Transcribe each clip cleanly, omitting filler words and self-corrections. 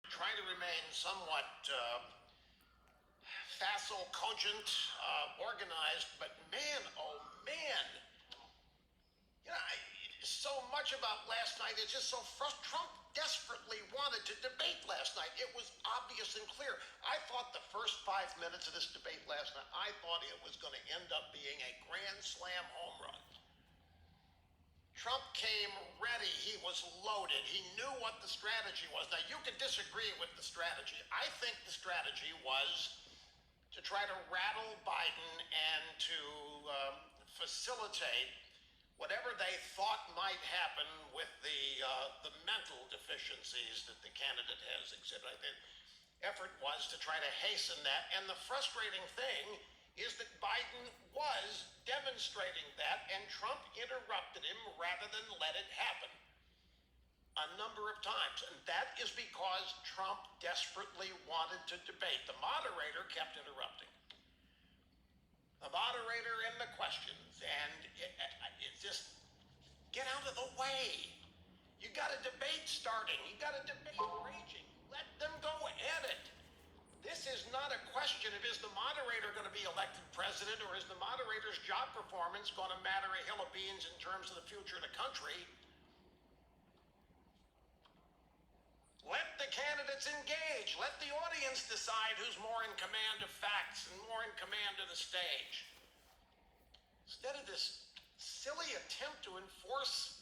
trying to remain somewhat facile, cogent, organized, but man, oh man, so much about last night is just so frustrating. Trump desperately wanted to debate last night. It was obvious and clear. I thought the first 5 minutes of this debate last night, I thought it was going to end up being a grand slam home run. Trump came ready. He was loaded. He knew what the strategy was. Now, you can disagree with the strategy. I think the strategy was to try to rattle Biden and to facilitate whatever they thought might happen with the mental deficiencies that the candidate has exhibited. The effort was to try to hasten that. And the frustrating thing is that Biden was demonstrating that, and Trump interrupted him rather than let it happen a number of times. And that is because Trump desperately wanted to debate. The moderator kept interrupting. The moderator and the questions, and it's just, get out of the way. You got a debate starting. You got a debate raging. Let them go at it. This is not a question of is the moderator going to be elected president, or is the moderator's job performance going to matter a hill of beans in terms of the future of the country. Let the candidates engage. Let the audience decide who's more in command of facts and more in command of the stage. Instead of this silly attempt to enforce,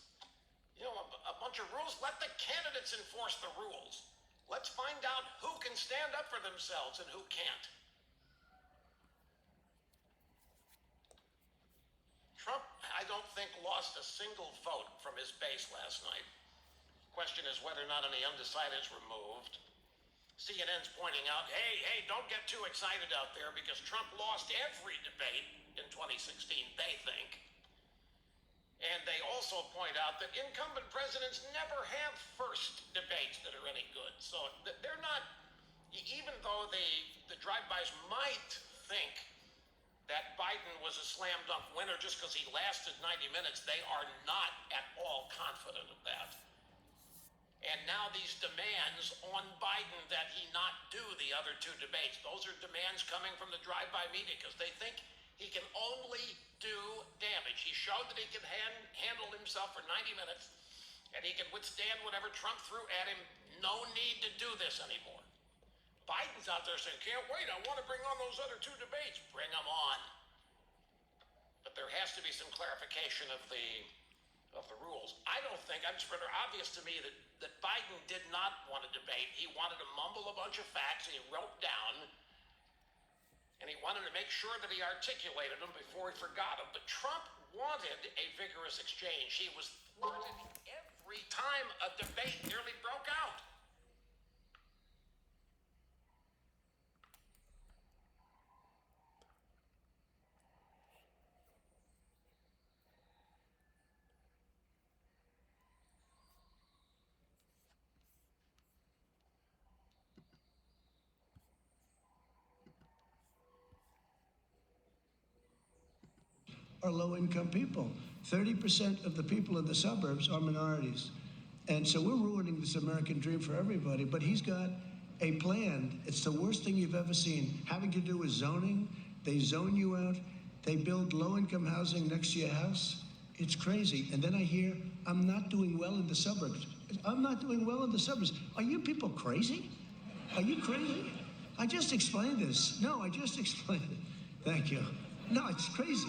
a bunch of rules, let the candidates enforce the rules. Let's find out who can stand up for themselves and who can't. Trump, I don't think, lost a single vote from his base last night. Question is whether or not any undecideds were moved. CNN's pointing out, hey, don't get too excited out there because Trump lost every debate in 2016, they think. And they also point out that incumbent presidents never have first debates that are any good. So they're not, even though the drive-bys might think that Biden was a slam dunk winner just because he lasted 90 minutes, they are not at all confident of that. And now these demands on Biden that he not do the other two debates, those are demands coming from the drive-by media because they think he can only do damage. He showed that he can handle himself for 90 minutes and he can withstand whatever Trump threw at him. No need to do this anymore. Biden's out there saying, can't wait, I want to bring on those other two debates. Bring them on. But there has to be some clarification of the rules. I don't think, it's rather obvious to me that Biden did not want to debate. He wanted to mumble a bunch of facts he wrote down, and he wanted to make sure that he articulated them before he forgot them. But Trump wanted a vigorous exchange. He was thwarted every time a debate nearly broke out. Are low-income people. 30% of the people in the suburbs are minorities. And so we're ruining this American dream for everybody, but he's got a plan. It's the worst thing you've ever seen, having to do with zoning. They zone you out. They build low-income housing next to your house. It's crazy. And then I hear, I'm not doing well in the suburbs. I'm not doing well in the suburbs. Are you people crazy? Are you crazy? I just explained this. No, I just explained it. Thank you. No, it's crazy.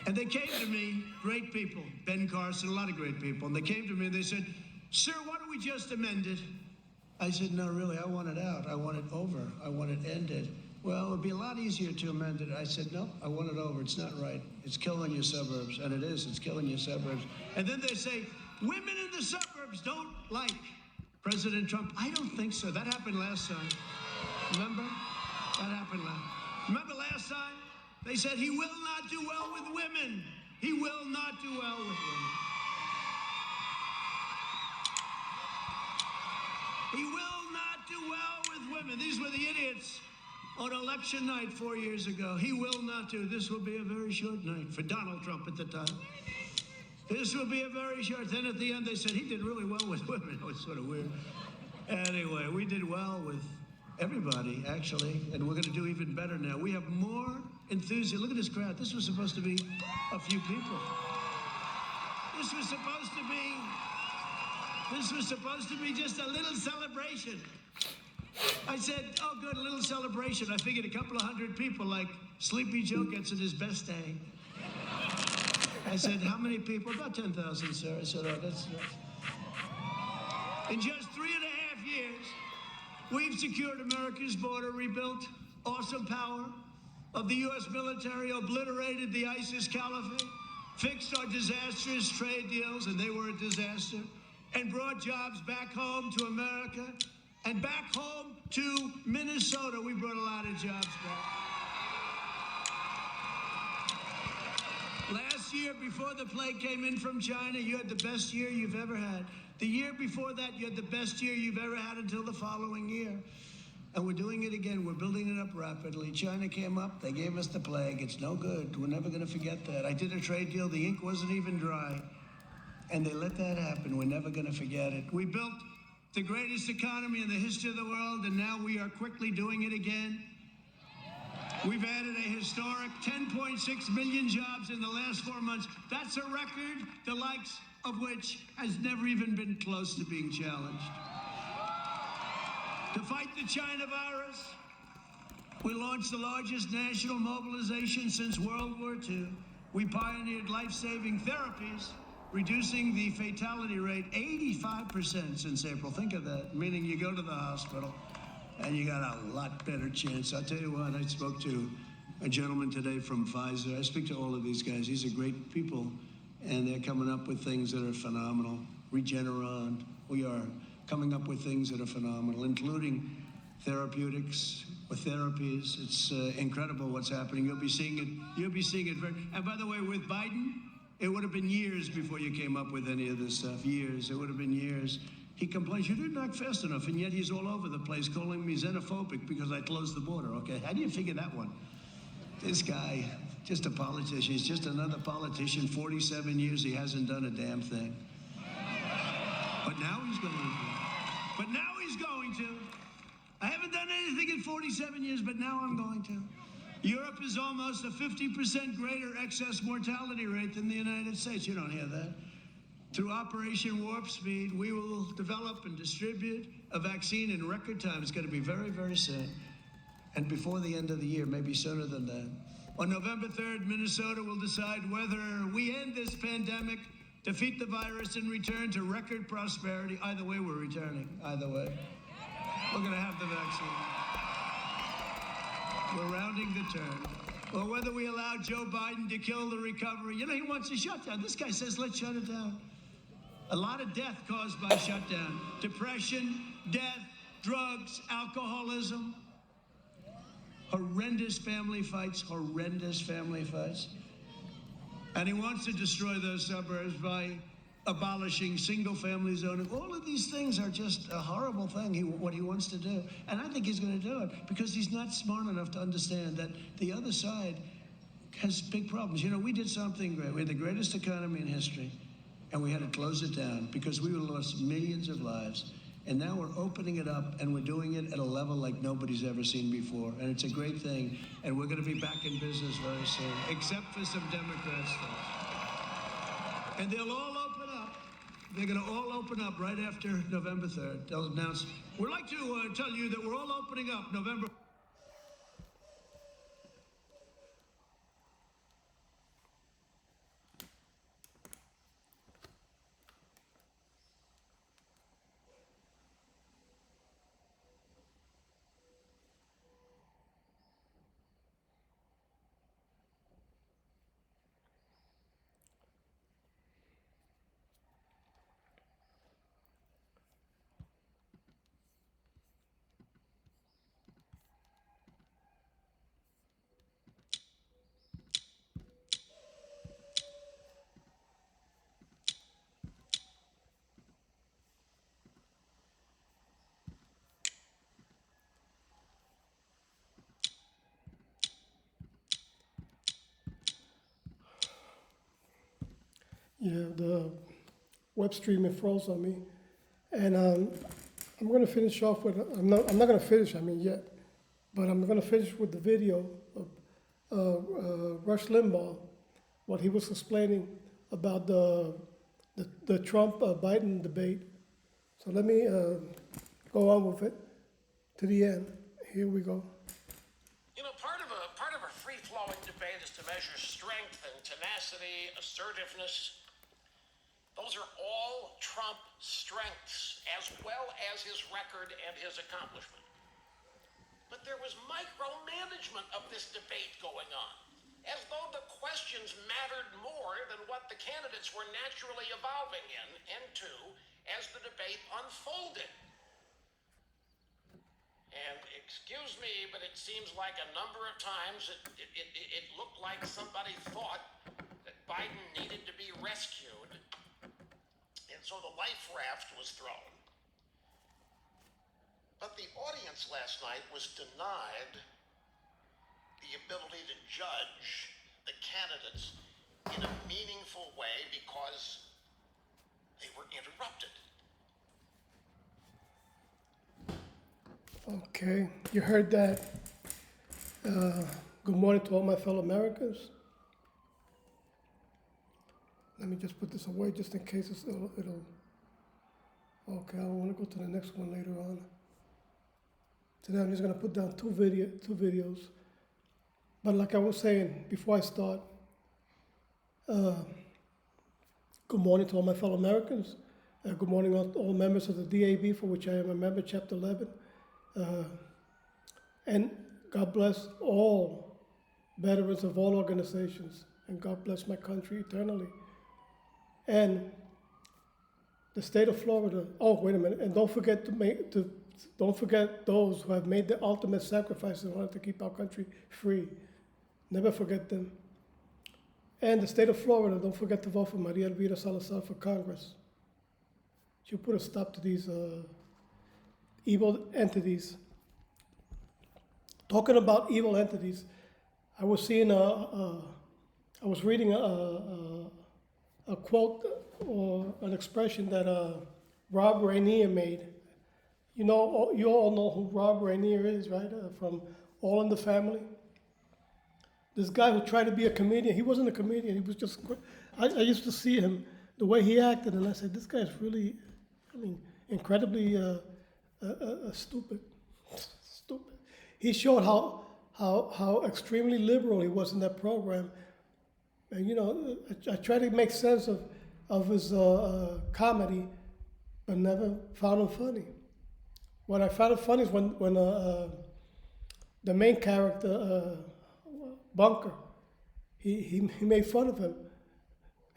And they came to me, great people, Ben Carson, a lot of great people, and they came to me and they said, sir, why don't we just amend it? I said, no, really, I want it out. I want it over. I want it ended. Well, it would be a lot easier to amend it. I said, no, I want it over. It's not right. It's killing your suburbs. And it is. It's killing your suburbs. And then they say, women in the suburbs don't like President Trump. I don't think so. That happened last time. Remember? That happened last. Remember last time? They said he will not do well with women. He will not do well with women. He will not do well with women. These were the idiots on election night 4 years ago. He will not do. This will be a very short night for Donald Trump at the time. This will be a very short. Then at the end they said he did really well with women. It was sort of weird. Anyway, we did well with everybody, actually, and we're going to do even better now. We have more enthusiasm. Look at this crowd. This was supposed to be a few people. This was supposed to be just a little celebration. I said, oh, good, a little celebration. I figured a couple of hundred people, like Sleepy Joe gets in his best day. I said, how many people? About 10,000, sir. I said, oh, that's... In just 3.5 years, we've secured America's border, rebuilt awesome power of the U.S. military, obliterated the ISIS caliphate, fixed our disastrous trade deals, and they were a disaster, and brought jobs back home to America and back home to Minnesota. We brought a lot of jobs back. Last year, before the plague came in from China, you had the best year you've ever had. The year before that, you had the best year you've ever had until the following year. And we're doing it again. We're building it up rapidly. China came up. They gave us the plague. It's no good. We're never going to forget that. I did a trade deal. The ink wasn't even dry. And they let that happen. We're never going to forget it. We built the greatest economy in the history of the world, and now we are quickly doing it again. We've added a historic 10.6 million jobs in the last 4 months. That's a record, the likes of which has never even been close to being challenged. To fight the China virus, we launched the largest national mobilization since World War II. We pioneered life-saving therapies, reducing the fatality rate 85% since April. Think of that, meaning you go to the hospital and you got a lot better chance. I'll tell you what, I spoke to a gentleman today from Pfizer. I speak to all of these guys. These are great people, and they're coming up with things that are phenomenal. Regeneron, we are coming up with things that are phenomenal, including therapeutics or therapies. It's incredible what's happening. You'll be seeing it. And by the way, with Biden, it would have been years before you came up with any of this stuff. Years. It would have been years. He complains, you didn't act fast enough, and yet he's all over the place calling me xenophobic because I closed the border. Okay, how do you figure that one? This guy, just a politician. He's just another politician. 47 years, he hasn't done a damn thing. But now he's going to. I haven't done anything in 47 years, but now I'm going to. Europe is almost a 50% greater excess mortality rate than the United States. You don't hear that. Through Operation Warp Speed, we will develop and distribute a vaccine in record time. It's going to be very, very soon. And before the end of the year, maybe sooner than that. On November 3rd, Minnesota will decide whether we end this pandemic, defeat the virus, and return to record prosperity. Either way, we're returning. Either way. We're going to have the vaccine. We're rounding the turn. Or whether we allow Joe Biden to kill the recovery. You know, he wants a shutdown. This guy says, let's shut it down. A lot of death caused by shutdown. Depression, death, drugs, alcoholism. Horrendous family fights. And he wants to destroy those suburbs by abolishing single-family zoning. All of these things are just a horrible thing, what he wants to do. And I think he's going to do it because he's not smart enough to understand that the other side has big problems. You know, we did something great. We had the greatest economy in history, and we had to close it down because we lost millions of lives. And now we're opening it up, and we're doing it at a level like nobody's ever seen before. And it's a great thing, and we're going to be back in business very soon, except for some Democrats. And they'll all open up. They're going to all open up right after November 3rd. They'll announce, we'd like to tell you that we're all opening up November. Yeah, the web stream, it froze on me. And I'm going to finish off with, I'm not going to finish, I mean, yet, but I'm going to finish with the video of Rush Limbaugh, what he was explaining about the Trump-Biden debate. So let me go on with it to the end. Here we go. You know, part of a free-flowing debate is to measure strength and tenacity, assertiveness. Those are all Trump strengths, as well as his record and his accomplishment. But there was micromanagement of this debate going on, as though the questions mattered more than what the candidates were naturally evolving into as the debate unfolded. And excuse me, but it seems like a number of times it looked like somebody thought that Biden needed to be rescued, and so the life raft was thrown. But the audience last night was denied the ability to judge the candidates in a meaningful way because they were interrupted. Okay, you heard that. Good morning to all my fellow Americans. Let me just put this away just in case it'll okay, I want to go to the next one later on. Today I'm just going to put down two videos. But like I was saying before I start, good morning to all my fellow Americans. Good morning to all members of the DAB, for which I am a member, Chapter 11. And God bless all veterans of all organizations, and God bless my country eternally. And the state of Florida. Oh, wait a minute! And don't forget don't forget those who have made the ultimate sacrifice in order to keep our country free. Never forget them. And the state of Florida. Don't forget to vote for Maria Elvira Salazar for Congress. She'll put a stop to these evil entities. Talking about evil entities, I was seeing I was reading a quote or an expression that Rob Rainier made. You all know who Rob Rainier is, right? From All in the Family. This guy who tried to be a comedian. He wasn't a comedian. He was just. I used to see him, the way he acted, and I said, this guy's really, incredibly stupid. Stupid. He showed how extremely liberal he was in that program. And I tried to make sense of his comedy, but never found him funny. What I found it funny is when the main character, Bunker, he made fun of him,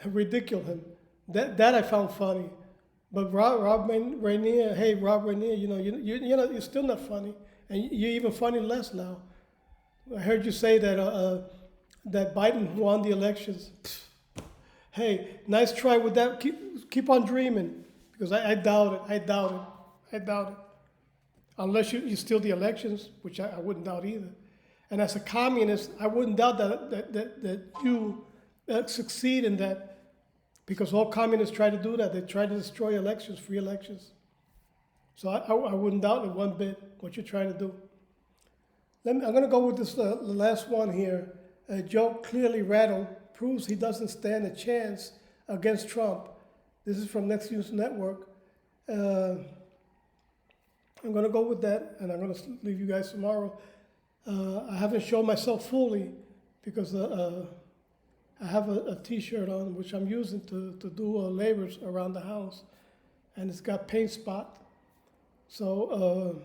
ridiculed him. That I found funny. But Rob Rainier, hey Rob Rainier, you're still not funny, and you're even funny less now. I heard you say that that Biden won the elections. Hey, nice try with that. Keep on dreaming, because I doubt it. I doubt it. Unless you steal the elections, which I wouldn't doubt either. And as a communist, I wouldn't doubt that you succeed in that, because all communists try to do that. They try to destroy elections, free elections. So I wouldn't doubt it one bit what you're trying to do. I'm going to go with this the last one here. Joe clearly rattled, proves he doesn't stand a chance against Trump. This is from Next News Network. I'm going to go with that, and I'm going to leave you guys tomorrow. I haven't shown myself fully because I have a T-shirt on, which I'm using to do labors around the house, and it's got paint spot. So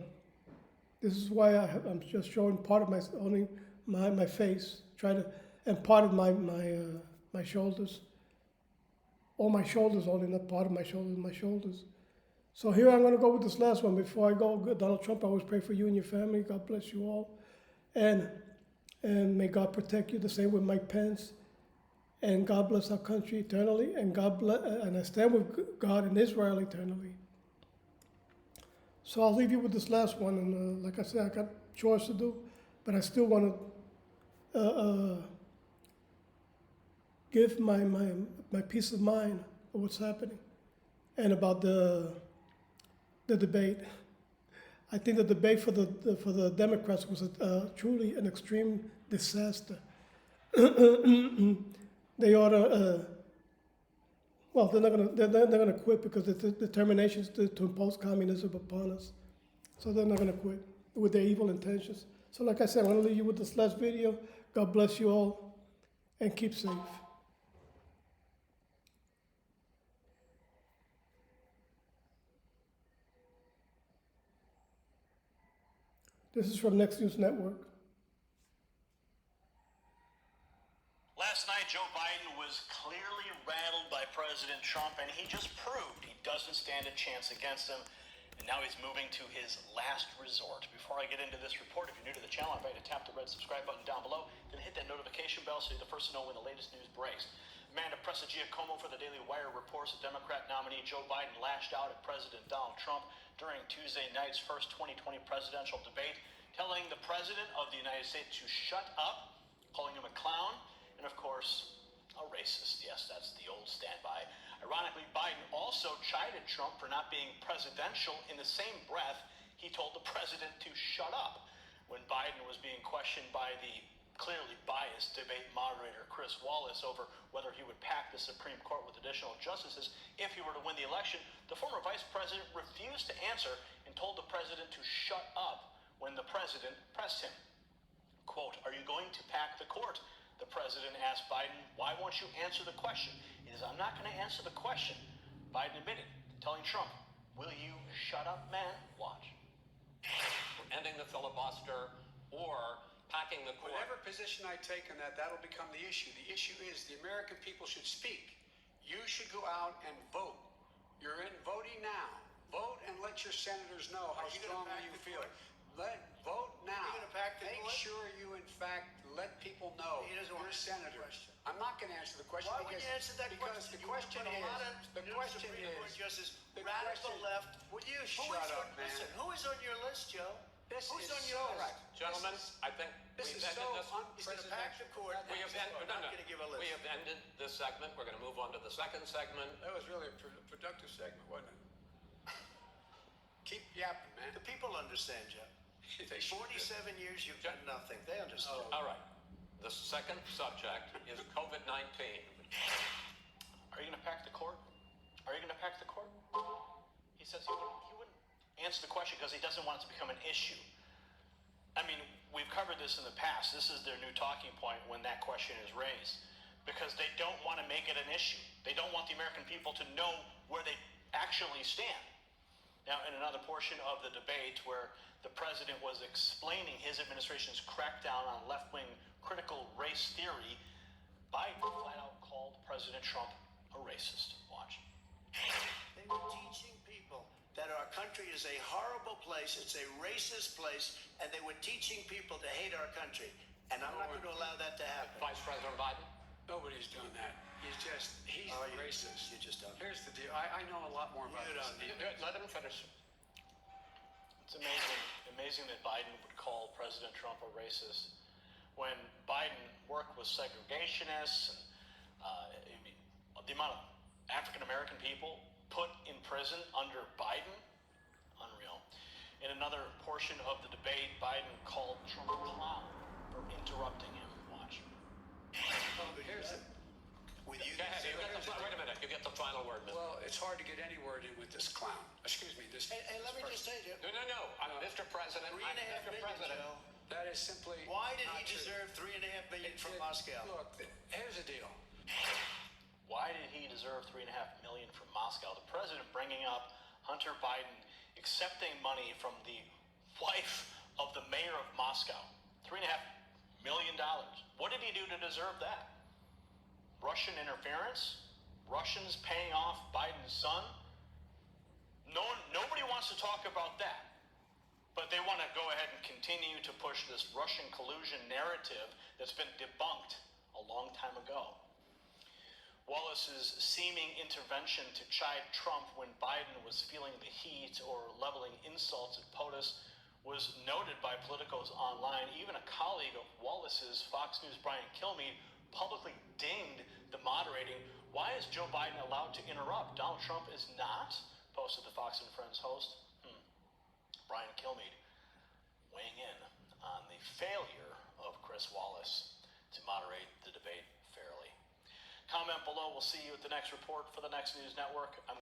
this is why I'm just showing part of my face, and part of my shoulders. All my shoulders only, not part of my shoulders. So here I'm going to go with this last one. Before I go, Donald Trump, I always pray for you and your family. God bless you all. And may God protect you. The same with Mike Pence. And God bless our country eternally. And and I stand with God and Israel eternally. So I'll leave you with this last one. And like I said, I got chores to do, but I still want to give my peace of mind of what's happening and about the debate. I think the debate for the Democrats was truly an extreme disaster. They ought to. Well, they're not gonna quit because it's the determination is to impose communism upon us. So they're not gonna quit with their evil intentions. So like I said, I'm gonna leave you with this last video. God bless you all, and keep safe. This is from Next News Network. Last night, Joe Biden was clearly rattled by President Trump, and he just proved he doesn't stand a chance against him. And now he's moving to his last resort. Before I get into this report, if you're new to the channel, I invite you to tap the red subscribe button down below, then hit that notification bell so you're the first to know when the latest news breaks. Amanda Prestigiacomo for the Daily Wire reports that Democrat nominee Joe Biden lashed out at President Donald Trump during Tuesday night's first 2020 presidential debate, telling the President of the United States to shut up, calling him a clown, and of course, a racist. Yes, that's the old standby. Ironically, Biden also chided Trump for not being presidential. In the same breath, he told the president to shut up. When Biden was being questioned by the clearly biased debate moderator Chris Wallace over whether he would pack the Supreme Court with additional justices if he were to win the election, the former vice president refused to answer and told the president to shut up when the president pressed him. Quote, "Are you going to pack the court?" The president asked Biden, "Why won't you answer the question?" He says, "I'm not going to answer the question." Biden admitted, telling Trump, "Will you shut up, man? Watch." Ending the filibuster or packing the court. Whatever position I take on that, that'll become the issue. The issue is the American people should speak. You should go out and vote. You're in voting now. Vote and let your senators know how strongly you feel. Vote now. Make sure you, in fact, let people know you're a senator. I'm not going to answer the question. Why would you answer that question? The question Justice, radical left. Will you shut up, man? Listen, who is on your list, Joe? This Who's is on your so, list? Gentlemen, I think This we've is ended so this. He's going to pack the court. We have, I'm not going to give a list. we have ended this segment. We're going to move on to the second segment. That was really a productive segment, wasn't it? Keep yapping, man. The people understand, Joe. They should. 47 years, you've done nothing. They understand. All right. The second subject is COVID-19. Are you going to pack the court? Are you going to pack the court? He says he wouldn't answer the question because he doesn't want it to become an issue. I mean, we've covered this in the past. This is their new talking point when that question is raised, because they don't want to make it an issue. They don't want the American people to know where they actually stand. Now, in another portion of the debate where the president was explaining his administration's crackdown on left-wing critical race theory, Biden flat out called President Trump a racist. Watch. They were teaching people that our country is a horrible place, it's a racist place, and they were teaching people to hate our country. And I'm not going to allow that to happen. Vice President Biden? Nobody's doing that. He's racist. You just don't. Here's the deal. I know a lot more about You this. don't. Let him finish. It's amazing that Biden would call President Trump a racist when Biden worked with segregationists, and the amount of African American people put in prison under Biden, unreal. In another portion of the debate, Biden called Trump a clown for interrupting him. Watch. Here's it. With you, Wait a minute. You get the final word, Mr. Well, it's hard to get any word in with this clown. Excuse me, this. Hey, let me just say, Joe. No. Mr. President. $3.5 Mr. million, President. Joe. That is simply. Why did not he true. deserve $3.5 million from Moscow? Look, here's the deal. Why did he deserve $3.5 million from Moscow? The president bringing up Hunter Biden accepting money from the wife of the mayor of Moscow. $3.5 million. What did he do to deserve that? Russian interference? Russians paying off Biden's son? Nobody wants to talk about that. But they want to go ahead and continue to push this Russian collusion narrative that's been debunked a long time ago. Wallace's seeming intervention to chide Trump when Biden was feeling the heat or leveling insults at POTUS was noted by politicos online. Even a colleague of Wallace's, Fox News' Brian Kilmeade, publicly dinged the moderating. Why is Joe Biden allowed to interrupt? Donald Trump is not, posted the Fox and Friends host. Brian Kilmeade, weighing in on the failure of Chris Wallace to moderate the debate fairly. Comment below. We'll see you at the next report for the Next News Network. I'm